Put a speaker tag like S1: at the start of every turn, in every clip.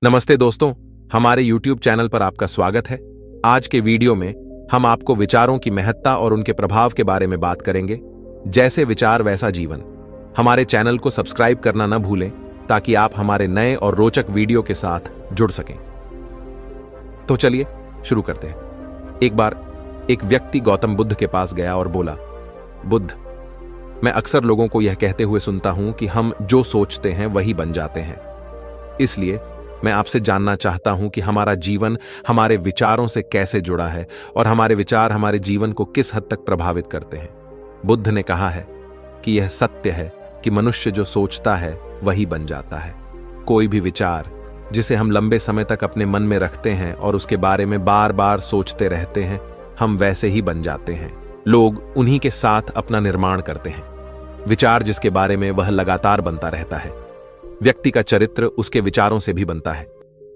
S1: नमस्ते दोस्तों, हमारे YouTube चैनल पर आपका स्वागत है। आज के वीडियो में हम आपको विचारों की महत्ता और उनके प्रभाव के बारे में बात करेंगे। जैसे विचार वैसा जीवन। हमारे चैनल को सब्सक्राइब करना न भूलें ताकि आप हमारे नए और रोचक वीडियो के साथ जुड़ सकें। तो चलिए शुरू करते हैं। एक बार एक व्यक्ति गौतम बुद्ध के पास गया और बोला, बुद्ध, मैं अक्सर लोगों को यह कहते हुए सुनता हूं कि हम जो सोचते हैं वही बन जाते हैं। इसलिए मैं आपसे जानना चाहता हूं कि हमारा जीवन हमारे विचारों से कैसे जुड़ा है और हमारे विचार हमारे जीवन को किस हद तक प्रभावित करते हैं। बुद्ध ने कहा है कि यह सत्य है कि मनुष्य जो सोचता है वही बन जाता है। कोई भी विचार जिसे हम लंबे समय तक अपने मन में रखते हैं और उसके बारे में बार बार सोचते रहते हैं, हम वैसे ही बन जाते हैं। लोग उन्हीं के साथ अपना निर्माण करते हैं। विचार जिसके बारे में वह लगातार बनता रहता है। व्यक्ति का चरित्र उसके विचारों से भी बनता है।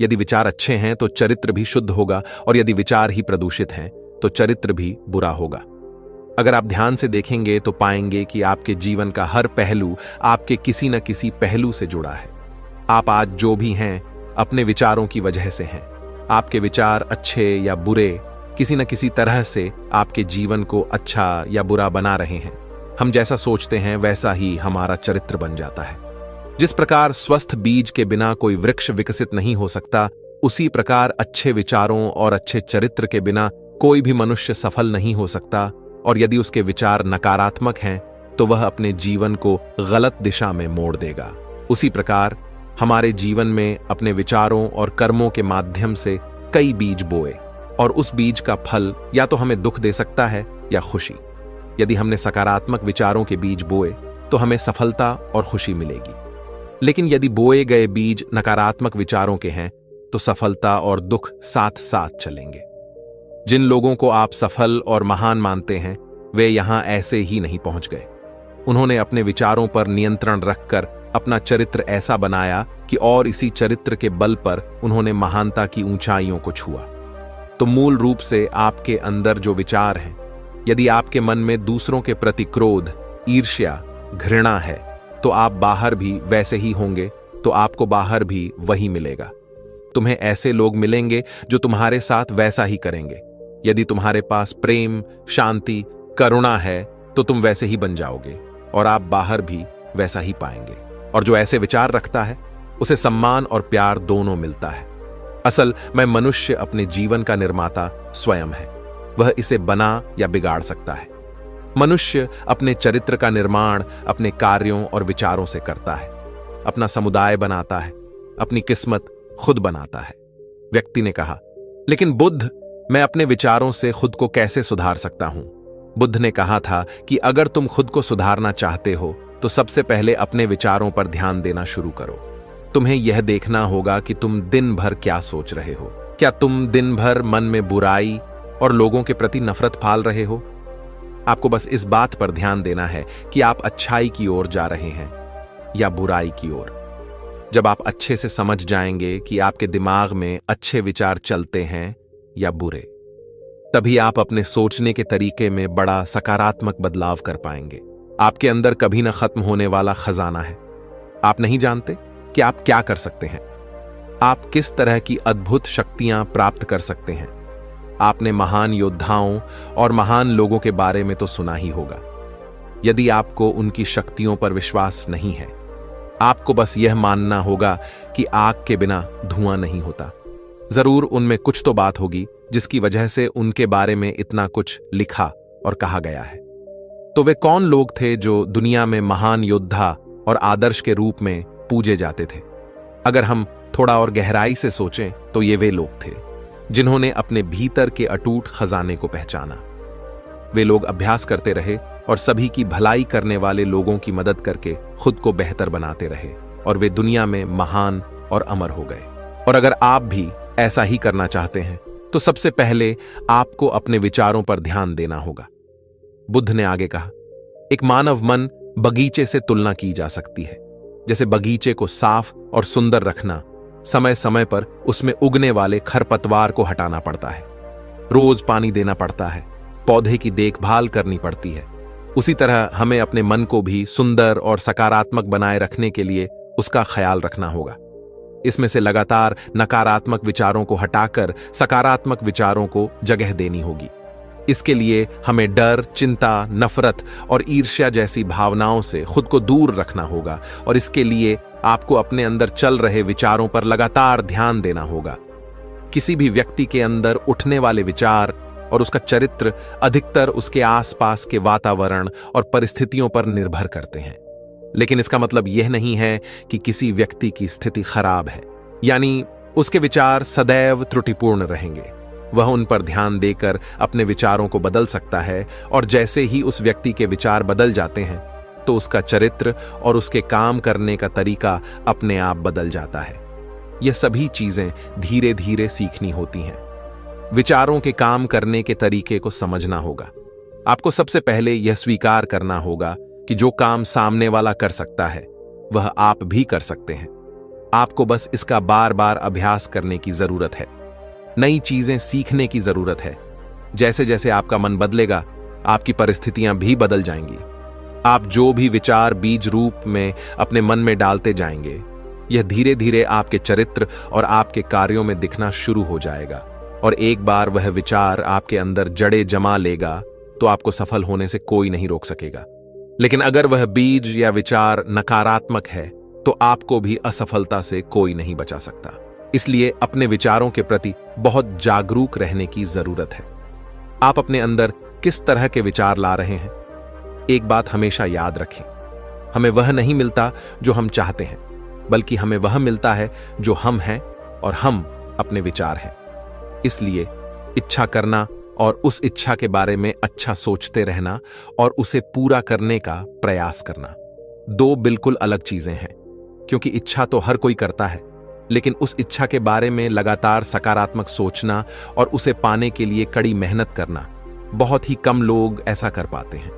S1: यदि विचार अच्छे हैं तो चरित्र भी शुद्ध होगा, और यदि विचार ही प्रदूषित हैं तो चरित्र भी बुरा होगा। अगर आप ध्यान से देखेंगे तो पाएंगे कि आपके जीवन का हर पहलू आपके किसी न किसी पहलू से जुड़ा है। आप आज जो भी हैं अपने विचारों की वजह से हैं। आपके विचार अच्छे या बुरे किसी न किसी तरह से आपके जीवन को अच्छा या बुरा बना रहे हैं। हम जैसा सोचते हैं वैसा ही हमारा चरित्र बन जाता है। जिस प्रकार स्वस्थ बीज के बिना कोई वृक्ष विकसित नहीं हो सकता, उसी प्रकार अच्छे विचारों और अच्छे चरित्र के बिना कोई भी मनुष्य सफल नहीं हो सकता। और यदि उसके विचार नकारात्मक हैं तो वह अपने जीवन को गलत दिशा में मोड़ देगा। उसी प्रकार हमारे जीवन में अपने विचारों और कर्मों के माध्यम से कई बीज बोए, और उस बीज का फल या तो हमें दुख दे सकता है या खुशी। यदि हमने सकारात्मक विचारों के बीज बोए तो हमें सफलता और खुशी मिलेगी, लेकिन यदि बोए गए बीज नकारात्मक विचारों के हैं तो सफलता और दुख साथ साथ चलेंगे। जिन लोगों को आप सफल और महान मानते हैं वे यहां ऐसे ही नहीं पहुंच गए। उन्होंने अपने विचारों पर नियंत्रण रखकर अपना चरित्र ऐसा बनाया कि और इसी चरित्र के बल पर उन्होंने महानता की ऊंचाइयों को छुआ। तो मूल रूप से आपके अंदर जो विचार हैं, यदि आपके मन में दूसरों के प्रति क्रोध, ईर्ष्या, घृणा है तो आप बाहर भी वैसे ही होंगे, तो आपको बाहर भी वही मिलेगा। तुम्हें ऐसे लोग मिलेंगे जो तुम्हारे साथ वैसा ही करेंगे। यदि तुम्हारे पास प्रेम, शांति, करुणा है तो तुम वैसे ही बन जाओगे और आप बाहर भी वैसा ही पाएंगे। और जो ऐसे विचार रखता है उसे सम्मान और प्यार दोनों मिलता है। असल में मनुष्य अपने जीवन का निर्माता स्वयं है। वह इसे बना या बिगाड़ सकता है। मनुष्य अपने चरित्र का निर्माण अपने कार्यों और विचारों से करता है। अपना समुदाय बनाता है, अपनी किस्मत खुद बनाता है। व्यक्ति ने कहा, लेकिन बुद्ध, मैं अपने विचारों से खुद को कैसे सुधार सकता हूं? बुद्ध ने कहा था कि अगर तुम खुद को सुधारना चाहते हो तो सबसे पहले अपने विचारों पर ध्यान देना शुरू करो। तुम्हें यह देखना होगा कि तुम दिन भर क्या सोच रहे हो। क्या तुम दिन भर मन में बुराई और लोगों के प्रति नफरत पाल रहे हो? आपको बस इस बात पर ध्यान देना है कि आप अच्छाई की ओर जा रहे हैं या बुराई की ओर। जब आप अच्छे से समझ जाएंगे कि आपके दिमाग में अच्छे विचार चलते हैं या बुरे, तभी आप अपने सोचने के तरीके में बड़ा सकारात्मक बदलाव कर पाएंगे। आपके अंदर कभी न खत्म होने वाला खजाना है। आप नहीं जानते कि आप क्या कर सकते हैं, आप किस तरह की अद्भुत शक्तियां प्राप्त कर सकते हैं। आपने महान योद्धाओं और महान लोगों के बारे में तो सुना ही होगा। यदि आपको उनकी शक्तियों पर विश्वास नहीं है, आपको बस यह मानना होगा कि आग के बिना धुआं नहीं होता। जरूर उनमें कुछ तो बात होगी जिसकी वजह से उनके बारे में इतना कुछ लिखा और कहा गया है। तो वे कौन लोग थे जो दुनिया में महान योद्धा और आदर्श के रूप में पूजे जाते थे? अगर हम थोड़ा और गहराई से सोचें तो ये वे लोग थे जिन्होंने अपने भीतर के अटूट खजाने को पहचाना। वे लोग अभ्यास करते रहे और सभी की भलाई करने वाले लोगों की मदद करके खुद को बेहतर बनाते रहे, और वे दुनिया में महान और अमर हो गए। और अगर आप भी ऐसा ही करना चाहते हैं तो सबसे पहले आपको अपने विचारों पर ध्यान देना होगा। बुद्ध ने आगे कहा, एक मानव मन बगीचे से तुलना की जा सकती है। जैसे बगीचे को साफ और सुंदर रखना, समय समय पर उसमें उगने वाले खरपतवार को हटाना पड़ता है, रोज पानी देना पड़ता है, पौधे की देखभाल करनी पड़ती है। उसी तरह हमें अपने मन को भी सुंदर और सकारात्मक बनाए रखने के लिए उसका ख्याल रखना होगा। इसमें से लगातार नकारात्मक विचारों को हटाकर सकारात्मक विचारों को जगह देनी होगी। इसके लिए हमें डर, चिंता, नफरत और ईर्ष्या जैसी भावनाओं से खुद को दूर रखना होगा और इसके लिए आपको अपने अंदर चल रहे विचारों पर लगातार ध्यान देना होगा। किसी भी व्यक्ति के अंदर उठने वाले विचार और उसका चरित्र अधिकतर उसके आसपास के वातावरण और परिस्थितियों पर निर्भर करते हैं। लेकिन इसका मतलब यह नहीं है कि किसी व्यक्ति की स्थिति खराब है, यानी उसके विचार सदैव त्रुटिपूर्ण रहेंगे। वह उन पर ध्यान देकर अपने विचारों को बदल सकता है और जैसे ही उस व्यक्ति के विचार बदल जाते हैं तो उसका चरित्र और उसके काम करने का तरीका अपने आप बदल जाता है। यह सभी चीजें धीरे धीरे सीखनी होती हैं। विचारों के काम करने के तरीके को समझना होगा। आपको सबसे पहले यह स्वीकार करना होगा कि जो काम सामने वाला कर सकता है वह आप भी कर सकते हैं। आपको बस इसका बार बार अभ्यास करने की जरूरत है। नई चीजें सीखने की जरूरत है। जैसे जैसे आपका मन बदलेगा, आपकी परिस्थितियां भी बदल जाएंगी। आप जो भी विचार बीज रूप में अपने मन में डालते जाएंगे, यह धीरे धीरे आपके चरित्र और आपके कार्यों में दिखना शुरू हो जाएगा और एक बार वह विचार आपके अंदर जड़े जमा लेगा तो आपको सफल होने से कोई नहीं रोक सकेगा। लेकिन अगर वह बीज या विचार नकारात्मक है तो आपको भी असफलता से कोई नहीं बचा सकता। इसलिए अपने विचारों के प्रति बहुत जागरूक रहने की जरूरत है। आप अपने अंदर किस तरह के विचार ला रहे हैं? एक बात हमेशा याद रखें, हमें वह नहीं मिलता जो हम चाहते हैं, बल्कि हमें वह मिलता है जो हम हैं और हम अपने विचार हैं। इसलिए इच्छा करना और उस इच्छा के बारे में अच्छा सोचते रहना और उसे पूरा करने का प्रयास करना दो बिल्कुल अलग चीजें हैं। क्योंकि इच्छा तो हर कोई करता है, लेकिन उस इच्छा के बारे में लगातार सकारात्मक सोचना और उसे पाने के लिए कड़ी मेहनत करना बहुत ही कम लोग ऐसा कर पाते हैं।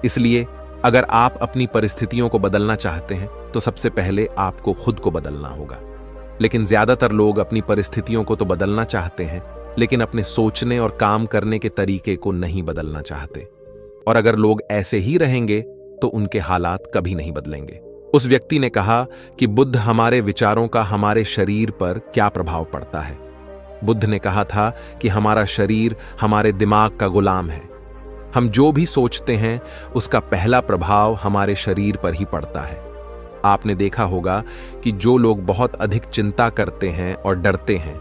S1: इसलिए अगर आप अपनी परिस्थितियों को बदलना चाहते हैं तो सबसे पहले आपको खुद को बदलना होगा। लेकिन ज्यादातर लोग अपनी परिस्थितियों को तो बदलना चाहते हैं, लेकिन अपने सोचने और काम करने के तरीके को नहीं बदलना चाहते। और अगर लोग ऐसे ही रहेंगे तो उनके हालात कभी नहीं बदलेंगे। उस व्यक्ति ने कहा कि बुद्ध हमारे विचारों का हमारे शरीर पर क्या प्रभाव पड़ता है। बुद्ध ने कहा था कि हमारा शरीर हमारे दिमाग का गुलाम है। हम जो भी सोचते हैं उसका पहला प्रभाव हमारे शरीर पर ही पड़ता है। आपने देखा होगा कि जो लोग बहुत अधिक चिंता करते हैं और डरते हैं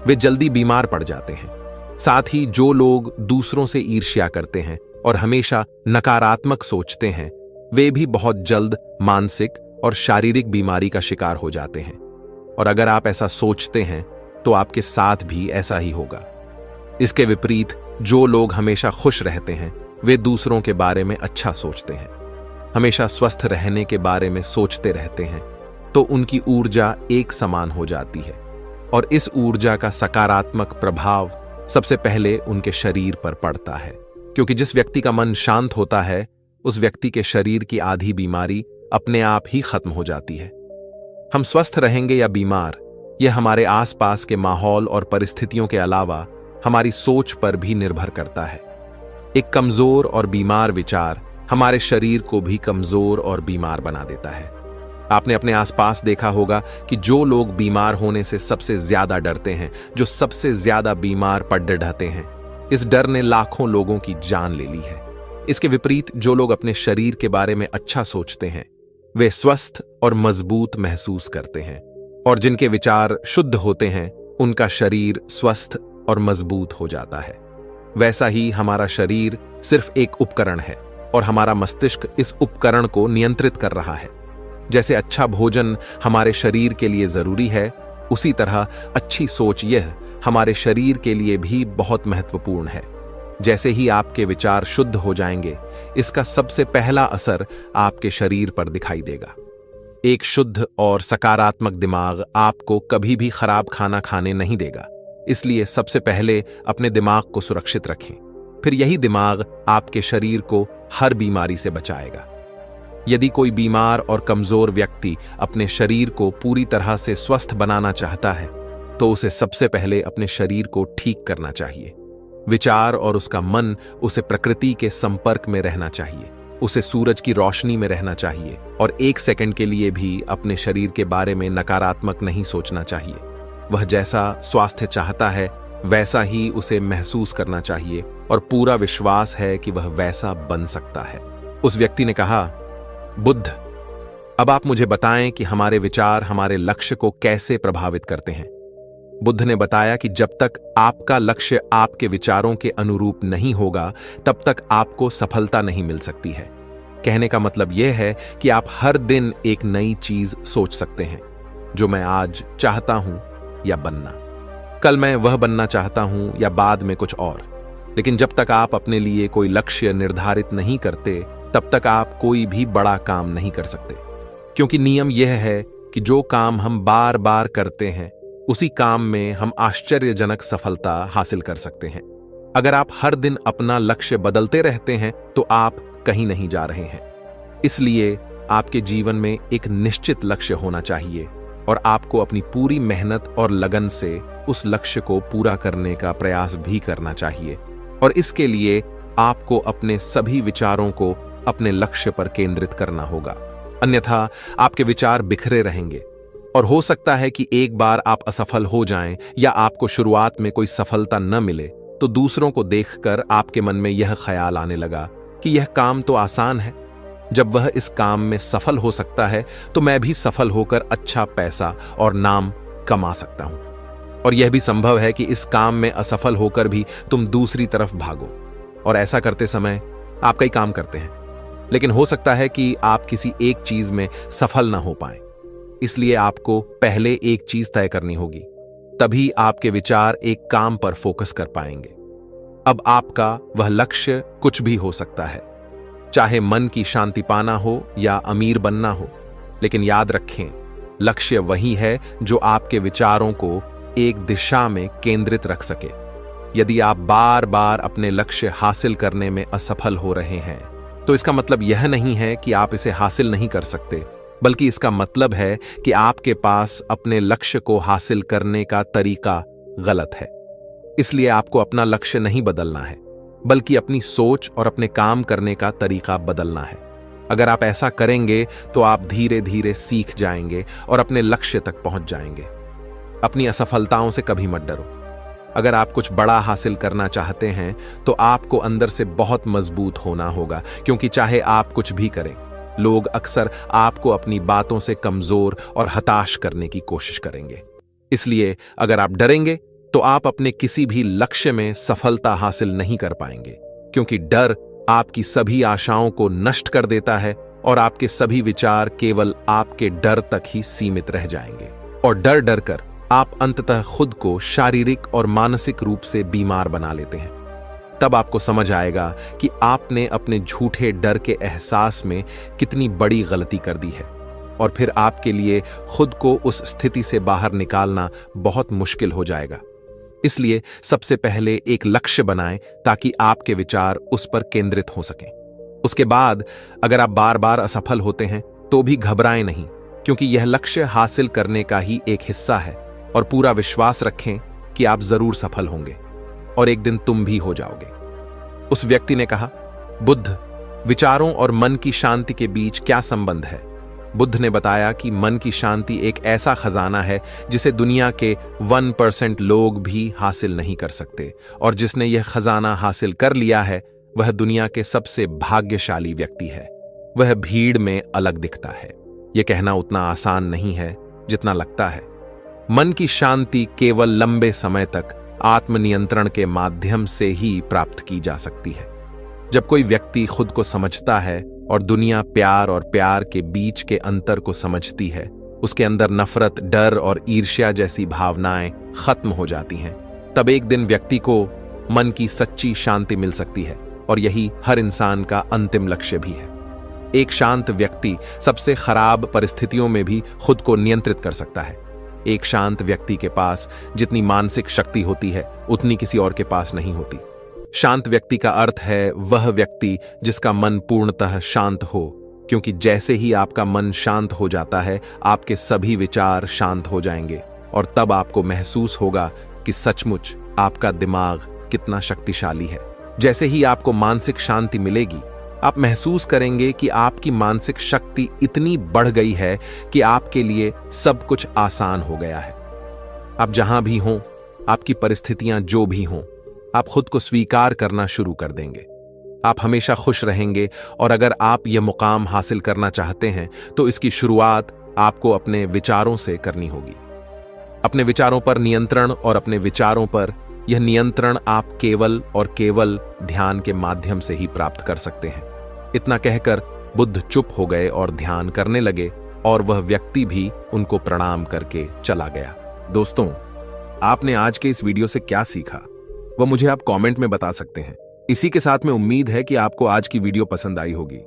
S1: वे जल्दी बीमार पड़ जाते हैं। साथ ही जो लोग दूसरों से ईर्ष्या करते हैं और हमेशा नकारात्मक सोचते हैं वे भी बहुत जल्द मानसिक और शारीरिक बीमारी का शिकार हो जाते हैं। और अगर आप ऐसा सोचते हैं तो आपके साथ भी ऐसा ही होगा। इसके विपरीत जो लोग हमेशा खुश रहते हैं वे दूसरों के बारे में अच्छा सोचते हैं, हमेशा स्वस्थ रहने के बारे में सोचते रहते हैं, तो उनकी ऊर्जा एक समान हो जाती है और इस ऊर्जा का सकारात्मक प्रभाव सबसे पहले उनके शरीर पर पड़ता है। क्योंकि जिस व्यक्ति का मन शांत होता है उस व्यक्ति के शरीर की आधी बीमारी अपने आप ही खत्म हो जाती है। हम स्वस्थ रहेंगे या बीमार, यह हमारे आसपास के माहौल और परिस्थितियों के अलावा हमारी सोच पर भी निर्भर करता है। एक कमजोर और बीमार विचार हमारे शरीर को भी कमजोर और बीमार बना देता है। आपने अपने आसपास देखा होगा कि जो लोग बीमार होने से सबसे ज्यादा डरते हैं, जो सबसे ज्यादा बीमार पड़ ढहते हैं, इस डर ने लाखों लोगों की जान ले ली है। इसके विपरीत जो लोग अपने शरीर के बारे में अच्छा सोचते हैं वे स्वस्थ और मजबूत महसूस करते हैं और जिनके विचार शुद्ध होते हैं उनका शरीर स्वस्थ और मजबूत हो जाता है। वैसा ही हमारा शरीर सिर्फ एक उपकरण है और हमारा मस्तिष्क इस उपकरण को नियंत्रित कर रहा है। जैसे अच्छा भोजन हमारे शरीर के लिए जरूरी है, उसी तरह अच्छी सोच यह हमारे शरीर के लिए भी बहुत महत्वपूर्ण है। जैसे ही आपके विचार शुद्ध हो जाएंगे, इसका सबसे पहला असर आपके शरीर पर दिखाई देगा। एक शुद्ध और सकारात्मक दिमाग आपको कभी भी खराब खाना खाने नहीं देगा। इसलिए सबसे पहले अपने दिमाग को सुरक्षित रखें, फिर यही दिमाग आपके शरीर को हर बीमारी से बचाएगा। यदि कोई बीमार और कमजोर व्यक्ति अपने शरीर को पूरी तरह से स्वस्थ बनाना चाहता है तो उसे सबसे पहले अपने शरीर को ठीक करना चाहिए। विचार और उसका मन उसे प्रकृति के संपर्क में रहना चाहिए। उसे सूरज की रोशनी में रहना चाहिए और 1 सेकंड के लिए भी अपने शरीर के बारे में नकारात्मक नहीं सोचना चाहिए। वह जैसा स्वास्थ्य चाहता है वैसा ही उसे महसूस करना चाहिए और पूरा विश्वास है कि वह वैसा बन सकता है। उस व्यक्ति ने कहा, बुद्ध, अब आप मुझे बताएं कि हमारे विचार हमारे लक्ष्य को कैसे प्रभावित करते हैं। बुद्ध ने बताया कि जब तक आपका लक्ष्य आपके विचारों के अनुरूप नहीं होगा तब तक आपको सफलता नहीं मिल सकती है। कहने का मतलब यह है कि आप हर दिन एक नई चीज सोच सकते हैं, जो मैं आज चाहता हूं या बनना, कल मैं वह बनना चाहता हूं या बाद में कुछ और। लेकिन जब तक आप अपने लिए कोई लक्ष्य निर्धारित नहीं करते तब तक आप कोई भी बड़ा काम नहीं कर सकते, क्योंकि नियम यह है कि जो काम हम बार बार करते हैं उसी काम में हम आश्चर्यजनक सफलता हासिल कर सकते हैं। अगर आप हर दिन अपना लक्ष्य बदलते रहते हैं तो आप कहीं नहीं जा रहे हैं। इसलिए आपके जीवन में एक निश्चित लक्ष्य होना चाहिए और आपको अपनी पूरी मेहनत और लगन से उस लक्ष्य को पूरा करने का प्रयास भी करना चाहिए। और इसके लिए आपको अपने सभी विचारों को अपने लक्ष्य पर केंद्रित करना होगा, अन्यथा आपके विचार बिखरे रहेंगे और हो सकता है कि एक बार आप असफल हो जाएं या आपको शुरुआत में कोई सफलता न मिले तो दूसरों को देखकर आपके मन में यह ख्याल आने लगा कि यह काम तो आसान है, जब वह इस काम में सफल हो सकता है तो मैं भी सफल होकर अच्छा पैसा और नाम कमा सकता हूं। और यह भी संभव है कि इस काम में असफल होकर भी तुम दूसरी तरफ भागो और ऐसा करते समय आप कई काम करते हैं, लेकिन हो सकता है कि आप किसी एक चीज में सफल ना हो पाएं। इसलिए आपको पहले एक चीज तय करनी होगी, तभी आपके विचार एक काम पर फोकस कर पाएंगे। अब आपका वह लक्ष्य कुछ भी हो सकता है, चाहे मन की शांति पाना हो या अमीर बनना हो, लेकिन याद रखें, लक्ष्य वही है जो आपके विचारों को एक दिशा में केंद्रित रख सके। यदि आप बार बार अपने लक्ष्य हासिल करने में असफल हो रहे हैं तो इसका मतलब यह नहीं है कि आप इसे हासिल नहीं कर सकते, बल्कि इसका मतलब है कि आपके पास अपने लक्ष्य को हासिल करने का तरीका गलत है। इसलिए आपको अपना लक्ष्य नहीं बदलना है, बल्कि अपनी सोच और अपने काम करने का तरीका बदलना है। अगर आप ऐसा करेंगे तो आप धीरे धीरे सीख जाएंगे और अपने लक्ष्य तक पहुंच जाएंगे। अपनी असफलताओं से कभी मत डरो। अगर आप कुछ बड़ा हासिल करना चाहते हैं तो आपको अंदर से बहुत मजबूत होना होगा, क्योंकि चाहे आप कुछ भी करें, लोग अक्सर आपको अपनी बातों से कमजोर और हताश करने की कोशिश करेंगे। इसलिए अगर आप डरेंगे तो आप अपने किसी भी लक्ष्य में सफलता हासिल नहीं कर पाएंगे, क्योंकि डर आपकी सभी आशाओं को नष्ट कर देता है और आपके सभी विचार केवल आपके डर तक ही सीमित रह जाएंगे। और डर डर कर आप अंततः खुद को शारीरिक और मानसिक रूप से बीमार बना लेते हैं। तब आपको समझ आएगा कि आपने अपने झूठे डर के एहसास में कितनी बड़ी गलती कर दी है, और फिर आपके लिए खुद को उस स्थिति से बाहर निकालना बहुत मुश्किल हो जाएगा। इसलिए सबसे पहले एक लक्ष्य बनाएं ताकि आपके विचार उस पर केंद्रित हो सकें। उसके बाद अगर आप बार बार असफल होते हैं तो भी घबराएं नहीं, क्योंकि यह लक्ष्य हासिल करने का ही एक हिस्सा है, और पूरा विश्वास रखें कि आप जरूर सफल होंगे और एक दिन तुम भी हो जाओगे। उस व्यक्ति ने कहा, बुद्ध, विचारों और मन की शांति के बीच क्या संबंध है? बुद्ध ने बताया कि मन की शांति एक ऐसा खजाना है जिसे दुनिया के 1% लोग भी हासिल नहीं कर सकते, और जिसने यह खजाना हासिल कर लिया है वह दुनिया के सबसे भाग्यशाली व्यक्ति है। वह भीड़ में अलग दिखता है। यह कहना उतना आसान नहीं है जितना लगता है। मन की शांति केवल लंबे समय तक आत्मनियंत्रण के माध्यम से ही प्राप्त की जा सकती है। जब कोई व्यक्ति खुद को समझता है और दुनिया प्यार और प्यार के बीच के अंतर को समझती है, उसके अंदर नफरत, डर और ईर्ष्या जैसी भावनाएं खत्म हो जाती हैं। तब एक दिन व्यक्ति को मन की सच्ची शांति मिल सकती है, और यही हर इंसान का अंतिम लक्ष्य भी है। एक शांत व्यक्ति सबसे खराब परिस्थितियों में भी खुद को नियंत्रित कर सकता है। एक शांत व्यक्ति के पास जितनी मानसिक शक्ति होती है उतनी किसी और के पास नहीं होती। शांत व्यक्ति का अर्थ है वह व्यक्ति जिसका मन पूर्णतः शांत हो, क्योंकि जैसे ही आपका मन शांत हो जाता है आपके सभी विचार शांत हो जाएंगे, और तब आपको महसूस होगा कि सचमुच आपका दिमाग कितना शक्तिशाली है। जैसे ही आपको मानसिक शांति मिलेगी, आप महसूस करेंगे कि आपकी मानसिक शक्ति इतनी बढ़ गई है कि आपके लिए सब कुछ आसान हो गया है। आप जहां भी हों, आपकी परिस्थितियां जो भी हों, आप खुद को स्वीकार करना शुरू कर देंगे। आप हमेशा खुश रहेंगे और अगर आप यह मुकाम हासिल करना चाहते हैं तो इसकी शुरुआत आपको अपने विचारों से करनी होगी। अपने विचारों पर नियंत्रण, और अपने विचारों पर यह नियंत्रण आप केवल और केवल ध्यान के माध्यम से ही प्राप्त कर सकते हैं। इतना कहकर बुद्ध चुप हो गए और ध्यान करने लगे, और वह व्यक्ति भी उनको प्रणाम करके चला गया। दोस्तों, आपने आज के इस वीडियो से क्या सीखा वह मुझे आप कमेंट में बता सकते हैं। इसी के साथ में उम्मीद है कि आपको आज की वीडियो पसंद आई होगी,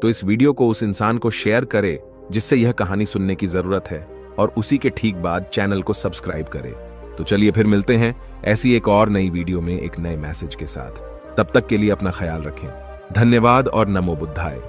S1: तो इस वीडियो को उस इंसान को शेयर करें जिससे यह कहानी सुनने की जरूरत है, और उसी के ठीक बाद चैनल को सब्सक्राइब करें। तो चलिए फिर मिलते हैं ऐसी एक और नई वीडियो में एक नए मैसेज के साथ। तब तक के लिए अपना ख्याल रखें। धन्यवाद और नमो बुद्धाय।